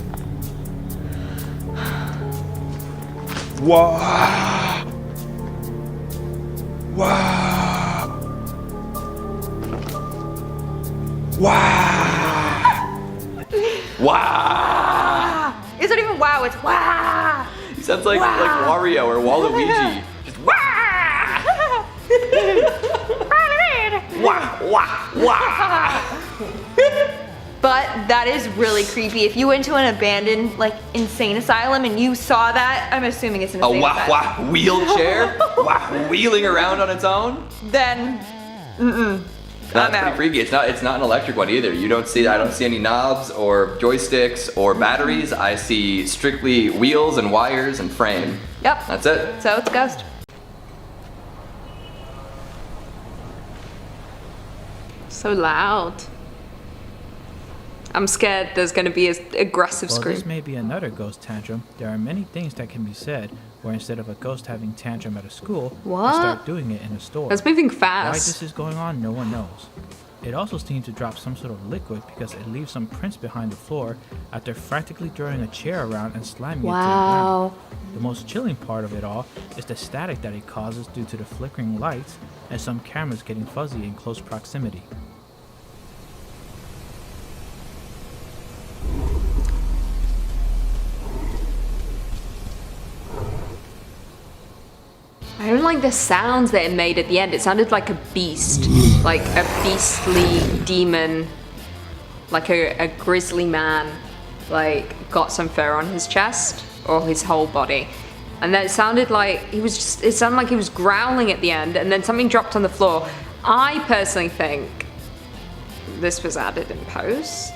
S: Wow. Wow.
B: Wow. Wow.
A: It's not even wow, it's wow.
B: He sounds like Wario or Waluigi. Just wah, wah, wah.
A: But that is really creepy. If you went to an abandoned, like, insane asylum and you saw that, I'm assuming it's an
B: A
A: insane
B: wah
A: asylum.
B: wah wheelchair, wah wheeling around on its own.
A: Then,
B: That's pretty freaky. It's not an electric one either. I don't see any knobs or joysticks or batteries. I see strictly wheels and wires and frame.
A: Yep.
B: That's it.
A: So it's a ghost. So loud. I'm scared there's going to be an aggressive
T: While
A: scream.
T: this may be another ghost tantrum, there are many things that can be said where instead of a ghost having tantrum at a school,
A: What?
T: they start doing it in a store.
A: That's moving
T: Why
A: fast.
T: this is going on, no one knows. It also seems to drop some sort of liquid because it leaves some prints behind the floor after frantically throwing a chair around and slamming it to the
A: Wow.
T: ground. The most chilling part of it all is the static that it causes due to the flickering lights and some cameras getting fuzzy in close proximity.
A: I don't like the sounds that it made at the end. It sounded like a beast. Like a beastly demon. Like a grisly man. Like got some fur on his chest or his whole body. And then it sounded like it sounded like he was growling at the end and then something dropped on the floor. I personally think this was added in post.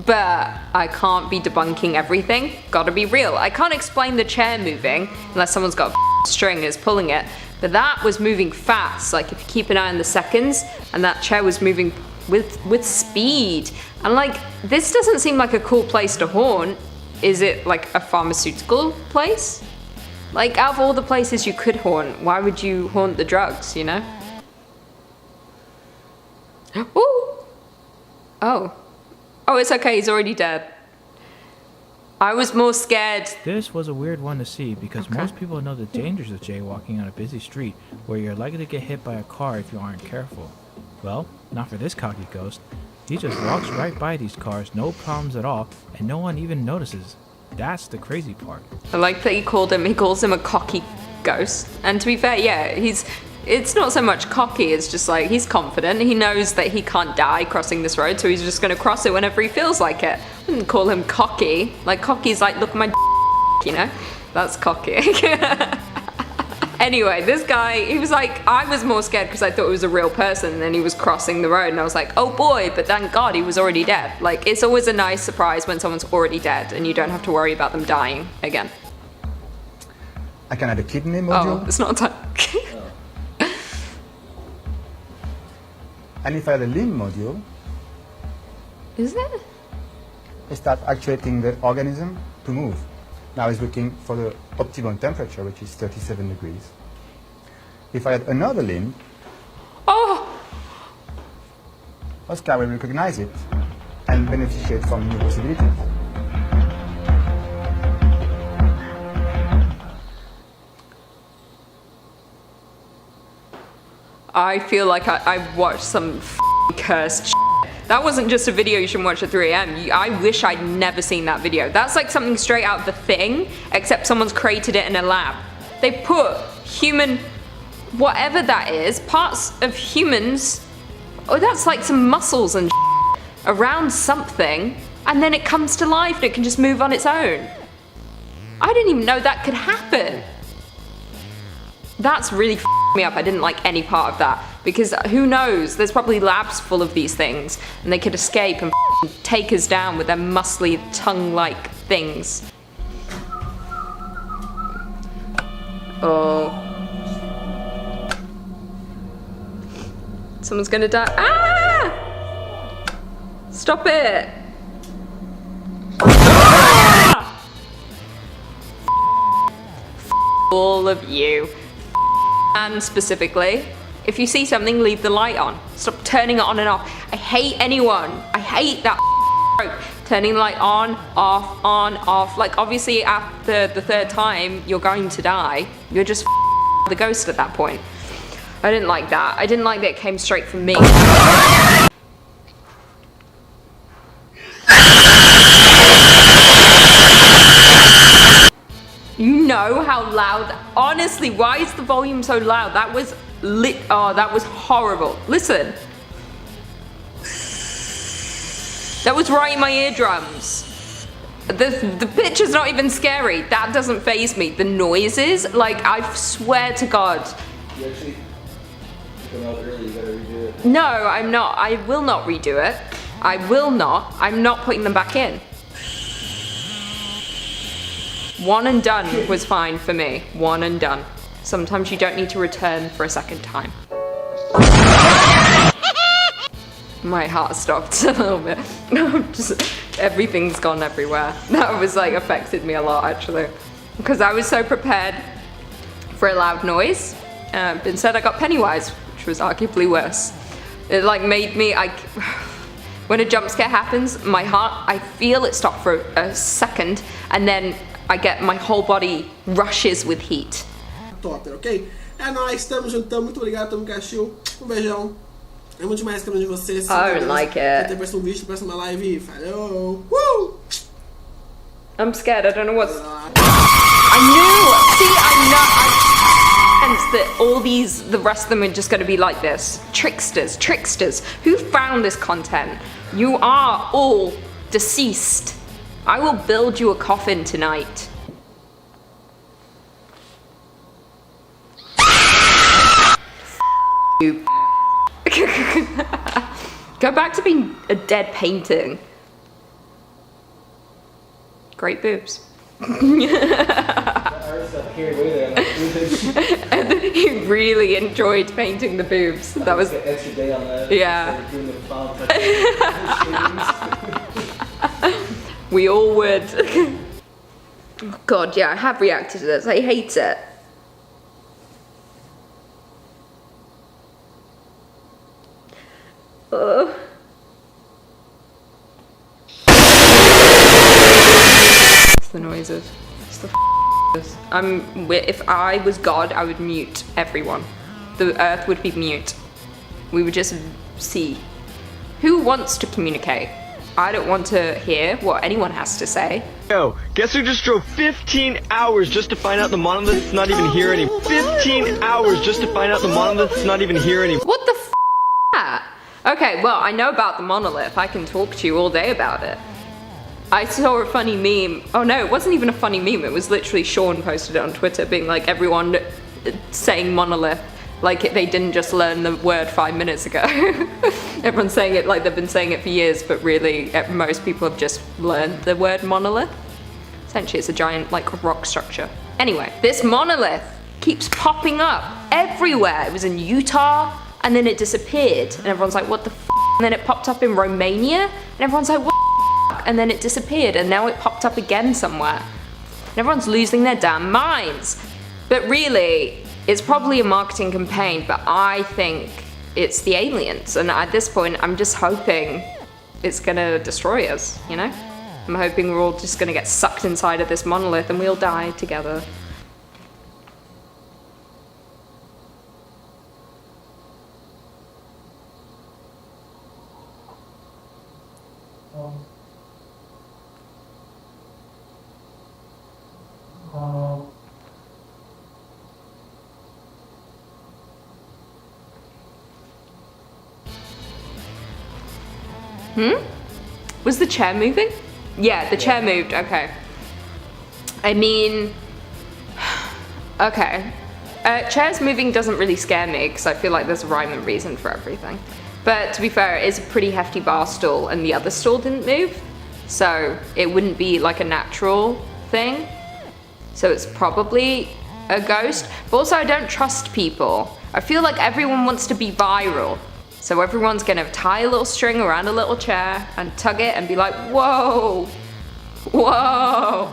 A: But I can't be debunking everything. Gotta be real. I can't explain the chair moving unless someone's got a string and is pulling it. But that was moving fast. Like if you keep an eye on the seconds, and that chair was moving with speed. And like, this doesn't seem like a cool place to haunt. Is it like a pharmaceutical place? Like out of all the places you could haunt, why would you haunt the drugs, you know? Ooh! Oh. Oh, it's okay, he's already dead. I was more scared.
T: This was a weird one to see because most people know the dangers of jaywalking on a busy street where you're likely to get hit by a car if you aren't careful. Well, not for this cocky ghost. He just walks right by these cars, no problems at all, and no one even notices. That's the crazy part.
A: I like that he calls him a cocky ghost. And to be fair, yeah, it's not so much cocky, it's just like he's confident. He knows that he can't die crossing this road, so he's just gonna cross it whenever he feels like it. I wouldn't call him cocky. Like, cocky's like, look at my you know? That's cocky. Anyway, this guy, he was like, I was more scared because I thought it was a real person, and then he was crossing the road, and I was like, oh boy, but thank God he was already dead. Like, it's always a nice surprise when someone's already dead, and you don't have to worry about them dying again.
U: I can add a kidney module.
A: Oh, it's not time.
U: And if I add a limb module,
A: is it?
U: I start actuating the organism to move. Now it's looking for the optimum temperature, which is 37 degrees. If I add another limb, Oscar will recognize it and beneficiate from new possibilities.
A: I feel like I watched some cursed shit. That wasn't just a video you should watch at 3 AM. I wish I'd never seen that video. That's like something straight out of The Thing, except someone's created it in a lab. They put human, whatever that is, parts of humans, that's like some muscles and shit, around something, and then it comes to life and it can just move on its own. I didn't even know that could happen. That's really me up. I didn't like any part of that, because who knows, there's probably labs full of these things and they could escape and take us down with their muscly tongue-like things. Oh. Someone's gonna die. Ah! Stop it! Ah! All of you. And specifically, if you see something, leave the light on. Stop turning it on and off. I hate anyone. I hate that turning the light on, off. Like, obviously after the third time, you're going to die. You're just the ghost at that point. I didn't like that. I didn't like that it came straight from me. You know how loud, honestly, why is the volume so loud? That was that was horrible. Listen. That was right in my eardrums. The picture's not even scary. That doesn't faze me. The noises, like, I swear to God.
K: You actually come out early, you gotta redo it.
A: No, I'm not. I will not redo it. I will not. I'm not putting them back in. One and done was fine for me. One and done. Sometimes you don't need to return for a second time. My heart stopped a little bit. Everything's gone everywhere. That was like affected me a lot actually. Because I was so prepared for a loud noise. Instead I got Pennywise, which was arguably worse. It like made me, when a jump scare happens, my heart, I feel it stop for a second, and then I get, my whole body rushes with heat.
V: Totter, ok? É nóis, tamo junto, muito obrigado, tamo cachorro. Beijão. É muito mais que de vocês.
A: I don't like it.
V: Até próximo vídeo, próxima live. Falou!
A: I'm scared, I don't know what's... I sense that all these, the rest of them are just gonna be like this. Tricksters. Who found this content? You are all deceased. I will build you a coffin tonight. You. Go back to being a dead painting. Great boobs. He really enjoyed painting the boobs. That was an extra day on that. Yeah. We all would. God, yeah, I have reacted to this. I hate it. wizard. It's the wizard. If I was God, I would mute everyone. The earth would be mute. We would just see. Who wants to communicate? I don't want to hear what anyone has to say.
L: Yo, guess who just drove 15 hours just to find out the monolith's not even here anymore? 15 hours just to find out the monolith's not even here anymore.
A: What the f that? Okay, well, I know about the monolith. I can talk to you all day about it. I saw a funny meme. Oh no, it wasn't even a funny meme. It was literally Sean posted it on Twitter being like, everyone saying monolith like they didn't just learn the word 5 minutes ago. Everyone's saying it like they've been saying it for years, but really most people have just learned the word monolith. Essentially, it's a giant like rock structure. Anyway, this monolith keeps popping up everywhere. It was in Utah, and then it disappeared, and everyone's like, what the f? And then it popped up in Romania, and everyone's like, what the f? And then it disappeared, and now it popped up again somewhere. And everyone's losing their damn minds. But really, it's probably a marketing campaign, but I think it's the aliens. And at this point, I'm just hoping it's gonna destroy us, you know? I'm hoping we're all just gonna get sucked inside of this monolith and we'll die together. Was the chair moving? Yeah, the chair moved, okay. I mean, okay. Chairs moving doesn't really scare me because I feel like there's a rhyme and reason for everything. But to be fair, it is a pretty hefty bar stool and the other stool didn't move. So it wouldn't be like a natural thing. So it's probably a ghost. But also I don't trust people. I feel like everyone wants to be viral. So everyone's gonna tie a little string around a little chair and tug it and be like, whoa, whoa.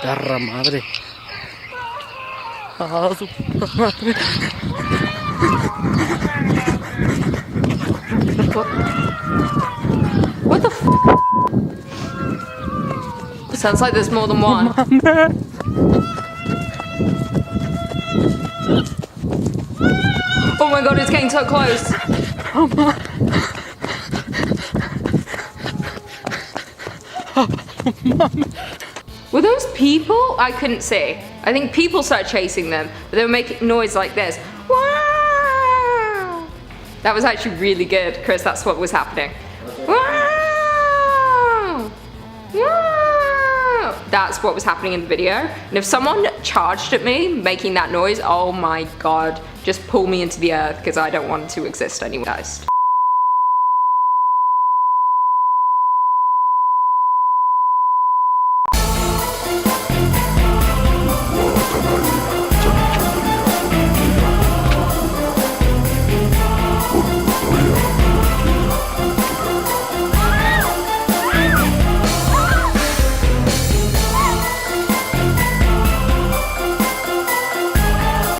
Q: Perra madre. Ah, su madre.
A: What the f? It sounds like there's more than one. Oh my god, it's getting so close.
Q: Oh my. Oh, Mom.
A: Were those people? I couldn't see. I think people started chasing them, but they were making noise like this. Wow! That was actually really good, Chris. That's what was happening. Wow! Wow! That's what was happening in the video. And if someone charged at me making that noise, oh my god, just pull me into the earth because I don't want to exist anymore.